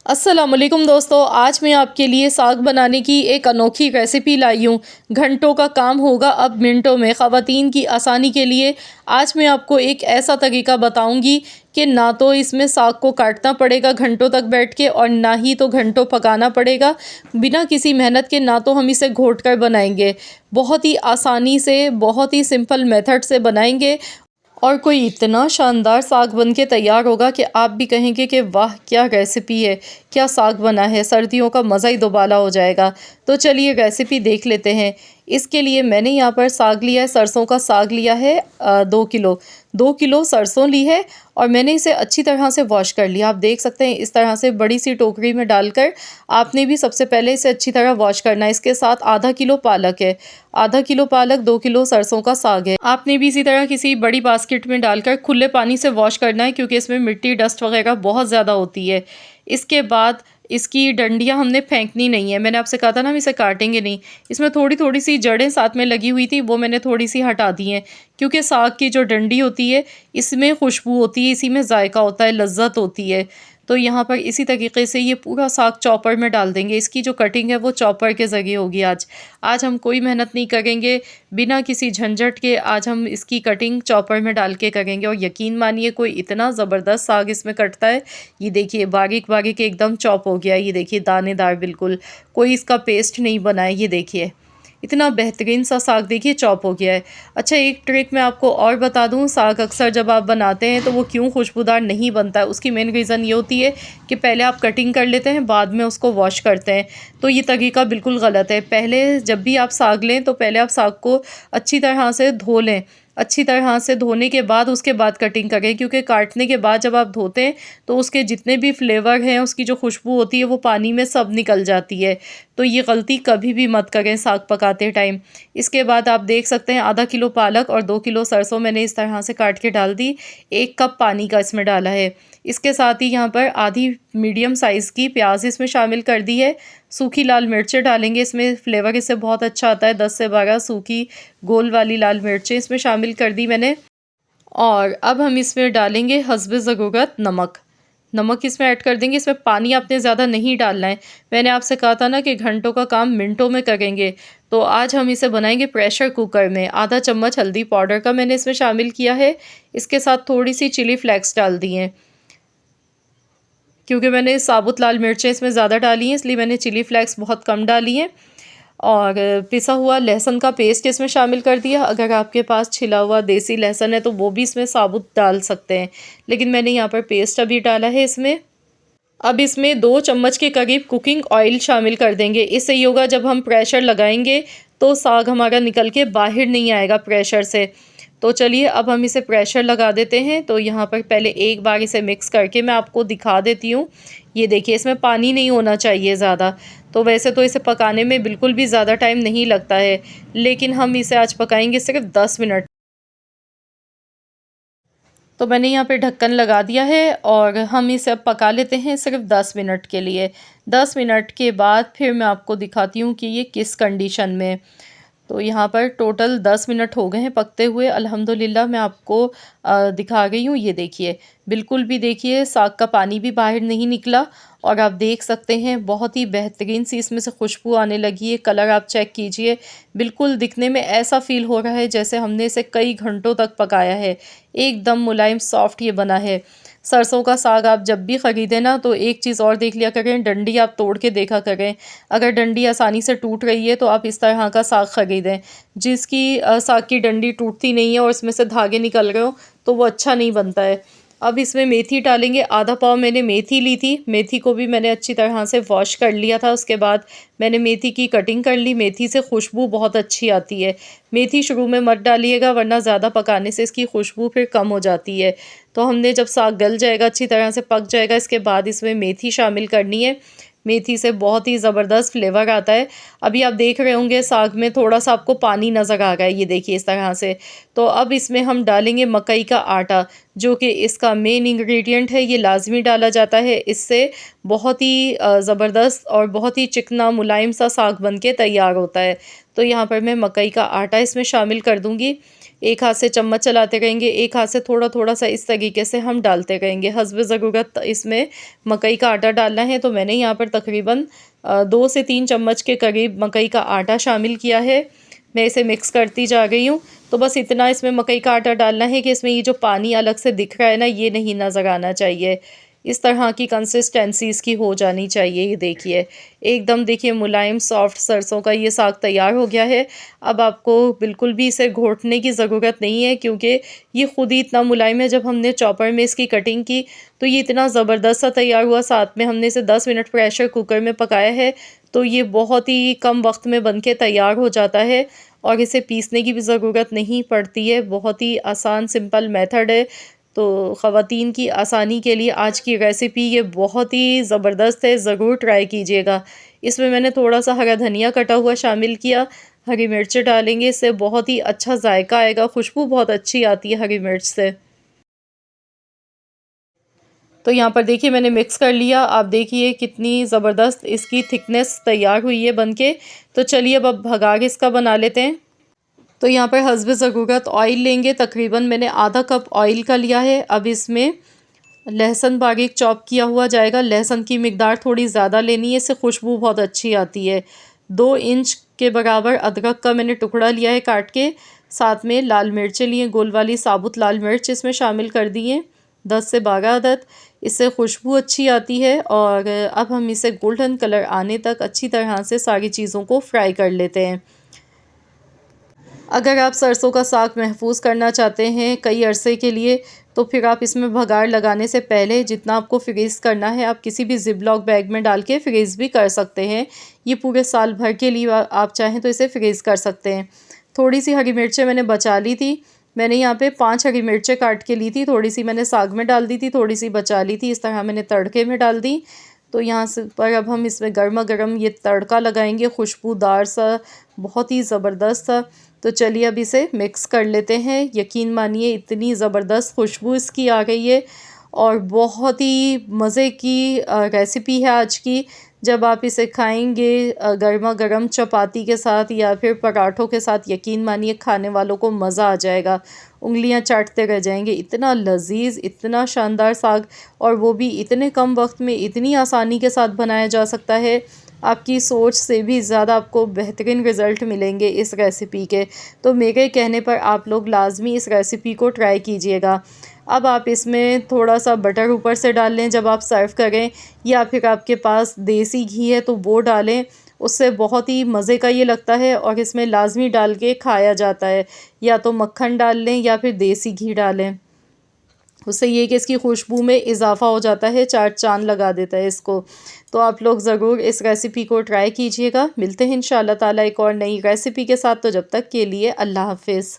अस्सलामुअलैकुम दोस्तों, आज मैं आपके लिए साग बनाने की एक अनोखी रेसिपी लाई हूँ। घंटों का काम होगा अब मिनटों में। ख़वातीन की आसानी के लिए आज मैं आपको एक ऐसा तरीका बताऊँगी कि ना तो इसमें साग को काटना पड़ेगा घंटों तक बैठ के, और ना ही तो घंटों पकाना पड़ेगा। बिना किसी मेहनत के ना तो हम इसे घोट कर बनाएंगे, बहुत ही आसानी से, बहुत ही सिंपल मेथड से बनाएंगे और कोई इतना शानदार साग बन के तैयार होगा कि आप भी कहेंगे कि वाह क्या रेसिपी है, क्या साग बना है, सर्दियों का मज़ा ही दोबाला हो जाएगा। तो चलिए रेसिपी देख लेते हैं। इसके लिए मैंने यहाँ पर साग लिया है, सरसों का साग लिया है 2 किलो। 2 किलो सरसों ली है और मैंने इसे अच्छी तरह से वॉश कर लिया। आप देख सकते हैं इस तरह से बड़ी सी टोकरी में डालकर आपने भी सबसे पहले इसे अच्छी तरह वॉश करना है। इसके साथ आधा किलो पालक है, आधा किलो पालक, 2 किलो सरसों का साग है। आपने भी इसी तरह किसी बड़ी बास्केट में डालकर खुले पानी से वॉश करना है, क्योंकि इसमें मिट्टी डस्ट वगैरह बहुत ज़्यादा होती है। इसके बाद इसकी डंडियाँ हमने फेंकनी नहीं है। मैंने आपसे कहा था ना हम इसे काटेंगे नहीं। इसमें थोड़ी थोड़ी सी जड़ें साथ में लगी हुई थी, वो मैंने थोड़ी सी हटा दी हैं, क्योंकि साग की जो डंडी होती है इसमें खुशबू होती है, इसी में जायका होता है, लज्जत होती है। तो यहाँ पर इसी तरीके से ये पूरा साग चॉपर में डाल देंगे। इसकी जो कटिंग है वो चॉपर के ज़रिए होगी। आज हम कोई मेहनत नहीं करेंगे, बिना किसी झंझट के आज हम इसकी कटिंग चॉपर में डाल के करेंगे, और यकीन मानिए कोई इतना ज़बरदस्त साग इसमें कटता है। ये देखिए बारीक बारीक एकदम चॉप हो गया, ये देखिए दानेदार बिल्कुल, कोई इसका पेस्ट नहीं बना है। ये देखिए इतना बेहतरीन सा साग देखिए चॉप हो गया है। अच्छा, एक ट्रिक मैं आपको और बता दूं, साग अक्सर जब आप बनाते हैं तो वो क्यों खुशबूदार नहीं बनता है, उसकी मेन रीज़न ये होती है कि पहले आप कटिंग कर लेते हैं, बाद में उसको वॉश करते हैं। तो ये तरीका बिल्कुल गलत है। पहले जब भी आप साग लें तो पहले आप साग को अच्छी तरह से धो लें। अच्छी तरह से धोने के बाद उसके बाद कटिंग करें, क्योंकि काटने के बाद जब आप धोते हैं तो उसके जितने भी फ्लेवर हैं, उसकी जो खुशबू होती है वो पानी में सब निकल जाती है। तो ये गलती कभी भी मत करें साग पकाते टाइम। इसके बाद आप देख सकते हैं आधा किलो पालक और 2 किलो सरसों मैंने इस तरह से काट के डाल दी। 1 कप पानी का इसमें डाला है। इसके साथ ही यहाँ पर आधी मीडियम साइज़ की प्याज इसमें शामिल कर दी है। सूखी लाल मिर्चें डालेंगे, इसमें फ्लेवर इससे बहुत अच्छा आता है। 10 से 12 सूखी गोल वाली लाल मिर्चें इसमें शामिल कर दी मैंने। और अब हम इसमें डालेंगे हस्बे ज़रूरत नमक। नमक इसमें ऐड कर देंगे। इसमें पानी आपने ज़्यादा नहीं डालना है। मैंने आपसे कहा था ना कि घंटों का काम मिनटों में करेंगे। तो आज हम इसे बनाएंगे प्रेशर कुकर में। आधा चम्मच हल्दी पाउडर का मैंने इसमें शामिल किया है। इसके साथ थोड़ी सी चिली फ्लेक्स डाल दी हैं, क्योंकि मैंने साबुत लाल मिर्चें इसमें ज़्यादा डाली हैं, इसलिए मैंने चिली फ्लेक्स बहुत कम डाली हैं। और पिसा हुआ लहसुन का पेस्ट इसमें शामिल कर दिया। अगर आपके पास छिला हुआ देसी लहसुन है तो वो भी इसमें साबुत डाल सकते हैं, लेकिन मैंने यहाँ पर पेस्ट अभी डाला है इसमें। अब इसमें 2 चम्मच के करीब कुकिंग ऑयल शामिल कर देंगे। इससे ये होगा जब हम प्रेशर लगाएंगे तो साग हमारा निकल के बाहर नहीं आएगा प्रेशर से। तो चलिए अब हम इसे प्रेशर लगा देते हैं। तो यहाँ पर पहले एक बार इसे मिक्स करके मैं आपको दिखा देती हूँ। ये देखिए इसमें पानी नहीं होना चाहिए ज़्यादा। तो वैसे तो इसे पकाने में बिल्कुल भी ज़्यादा टाइम नहीं लगता है, लेकिन हम इसे आज पकाएंगे सिर्फ 10 मिनट। तो मैंने यहाँ पे ढक्कन लगा दिया है और हम इसे अब पका लेते हैं सिर्फ 10 मिनट के लिए। 10 मिनट के बाद फिर मैं आपको दिखाती हूँ कि ये किस कंडीशन में। तो यहाँ पर टोटल 10 मिनट हो गए हैं पकते हुए अल्हम्दुलिल्लाह। मैं आपको दिखा गई हूँ। ये देखिए बिल्कुल भी देखिए साग का पानी भी बाहर नहीं निकला, और आप देख सकते हैं बहुत ही बेहतरीन सी इसमें से खुशबू आने लगी है। कलर आप चेक कीजिए, बिल्कुल दिखने में ऐसा फ़ील हो रहा है जैसे हमने इसे कई घंटों तक पकाया है। एकदम मुलायम सॉफ्ट ये बना है। सरसों का साग आप जब भी ख़रीदें ना तो एक चीज़ और देख लिया करें, डंडी आप तोड़ के देखा करें। अगर डंडी आसानी से टूट रही है तो आप इस तरह का साग ख़रीदें। जिसकी साग की डंडी टूटती नहीं है और इसमें से धागे निकल रहे हो तो वो अच्छा नहीं बनता है। अब इसमें मेथी डालेंगे। आधा पाव मैंने मेथी ली थी। मेथी को भी मैंने अच्छी तरह से वॉश कर लिया था। उसके बाद मैंने मेथी की कटिंग कर ली। मेथी से खुशबू बहुत अच्छी आती है। मेथी शुरू में मत डालिएगा, वरना ज़्यादा पकाने से इसकी खुशबू फिर कम हो जाती है। तो हमने जब साग गल जाएगा, अच्छी तरह से पक जाएगा, इसके बाद इसमें मेथी शामिल करनी है। मेथी से बहुत ही ज़बरदस्त फ्लेवर आता है। अभी आप देख रहे होंगे साग में थोड़ा सा आपको पानी नज़र आ रहा है, ये देखिए इस तरह से। तो अब इसमें हम डालेंगे मकई का आटा, जो कि इसका मेन इंग्रेडिएंट है। ये लाज़मी डाला जाता है, इससे बहुत ही ज़बरदस्त और बहुत ही चिकना मुलायम सा साग बन के तैयार होता है। तो यहाँ पर मैं मकई का आटा इसमें शामिल कर दूँगी। एक हाथ से चम्मच चलाते रहेंगे, एक हाथ से थोड़ा थोड़ा सा इस तरीके से हम डालते रहेंगे। हस्ब ज़रूरत इसमें मकई का आटा डालना है, तो मैंने यहाँ पर तकरीबन 2 से 3 चम्मच के करीब मकई का आटा शामिल किया है। मैं इसे मिक्स करती जा रही हूँ। तो बस इतना इसमें मकई का आटा डालना है कि इसमें ये जो पानी अलग से दिख रहा है ना, ये नहीं नज़र आना चाहिए। इस तरह की कंसिस्टेंसी इसकी हो जानी चाहिए। ये देखिए, एकदम देखिए मुलायम सॉफ्ट सरसों का ये साग तैयार हो गया है। अब आपको बिल्कुल भी इसे घोटने की ज़रूरत नहीं है, क्योंकि ये खुद ही इतना मुलायम है। जब हमने चॉपर में इसकी कटिंग की तो ये इतना ज़बरदस्त सा तैयार हुआ। साथ में हमने इसे 10 मिनट प्रेशर कुकर में पकाया है, तो ये बहुत ही कम वक्त में बनके तैयार हो जाता है और इसे पीसने की भी ज़रूरत नहीं पड़ती है। बहुत ही आसान सिंपल मेथड है। तो ख़वातीन की आसानी के लिए आज की रेसिपी ये बहुत ही ज़बरदस्त है, ज़रूर ट्राई कीजिएगा। इसमें मैंने थोड़ा सा हरा धनिया कटा हुआ शामिल किया, हरी मिर्च डालेंगे, इससे बहुत ही अच्छा जायका आएगा, खुशबू बहुत अच्छी आती है हरी मिर्च से। तो यहाँ पर देखिए मैंने मिक्स कर लिया। आप देखिए कितनी ज़बरदस्त इसकी थिकनेस तैयार हुई है बनके। तो चलिए अब भगाग इसका बना लेते हैं। तो यहाँ पर हस्ब ज़रूरत ऑयल लेंगे, तकरीबन मैंने आधा कप ऑयल का लिया है। अब इसमें लहसुन बारीक चॉप किया हुआ जाएगा। लहसुन की मिकदार थोड़ी ज़्यादा लेनी है, इससे खुशबू बहुत अच्छी आती है। 2 इंच के बराबर अदरक का मैंने टुकड़ा लिया है काट के। साथ में लाल मिर्चें लिए, गोल वाली साबुत लाल मिर्च इसमें शामिल कर दिए, 10 से 12 अदद। इससे खुशबू अच्छी आती है। और अब हम इसे गोल्डन कलर आने तक अच्छी तरह से सारी चीज़ों को फ्राई कर लेते हैं। अगर आप सरसों का साग महफूज करना चाहते हैं कई अरसे के लिए, तो फिर आप इसमें भगाड़ लगाने से पहले जितना आपको फ्रीज़ करना है, आप किसी भी ज़िप-लॉक बैग में डाल के फ्रीज़ भी कर सकते हैं। ये पूरे साल भर के लिए आप चाहें तो इसे फ्रीज़ कर सकते हैं। थोड़ी सी हरी मिर्चें मैंने बचा ली थी। मैंने यहाँ पे 5 हरी मिर्चें काट के ली थी, थोड़ी सी मैंने साग में डाल दी थी, थोड़ी सी बचा ली थी। इस तरह मैंने तड़के में डाल दी। तो यहाँ से पर अब हम इसमें गर्मा-गर्म ये तड़का लगाएंगे, खुशबूदार सा, बहुत ही ज़बरदस्त सा। तो चलिए अब इसे मिक्स कर लेते हैं। यकीन मानिए इतनी ज़बरदस्त खुशबू इसकी आ गई है और बहुत ही मज़े की रेसिपी है आज की। जब आप इसे खाएंगे गर्मा गर्म चपाती के साथ या फिर पराठों के साथ, यकीन मानिए खाने वालों को मज़ा आ जाएगा, उंगलियां चाटते रह जाएंगे। इतना लजीज, इतना शानदार साग, और वो भी इतने कम वक्त में इतनी आसानी के साथ बनाया जा सकता है। आपकी सोच से भी ज़्यादा आपको बेहतरीन रिज़ल्ट मिलेंगे इस रेसिपी के। तो मेरे कहने पर आप लोग लाजमी इस रेसिपी को ट्राई कीजिएगा। अब आप इसमें थोड़ा सा बटर ऊपर से डाल लें जब आप सर्व करें, या फिर आपके पास देसी घी है तो वो डालें, उससे बहुत ही मज़े का ये लगता है और इसमें लाजमी डाल के खाया जाता है। या तो मक्खन डाल लें या फिर देसी घी डालें, उससे ये कि इसकी खुशबू में इजाफ़ा हो जाता है, चार चाँद लगा देता है इसको। तो आप लोग ज़रूर इस रेसिपी को ट्राई कीजिएगा। मिलते हैं इंशाअल्लाह ताला एक और नई रेसिपी के साथ। तो जब तक के लिए अल्लाह हाफ़िज़।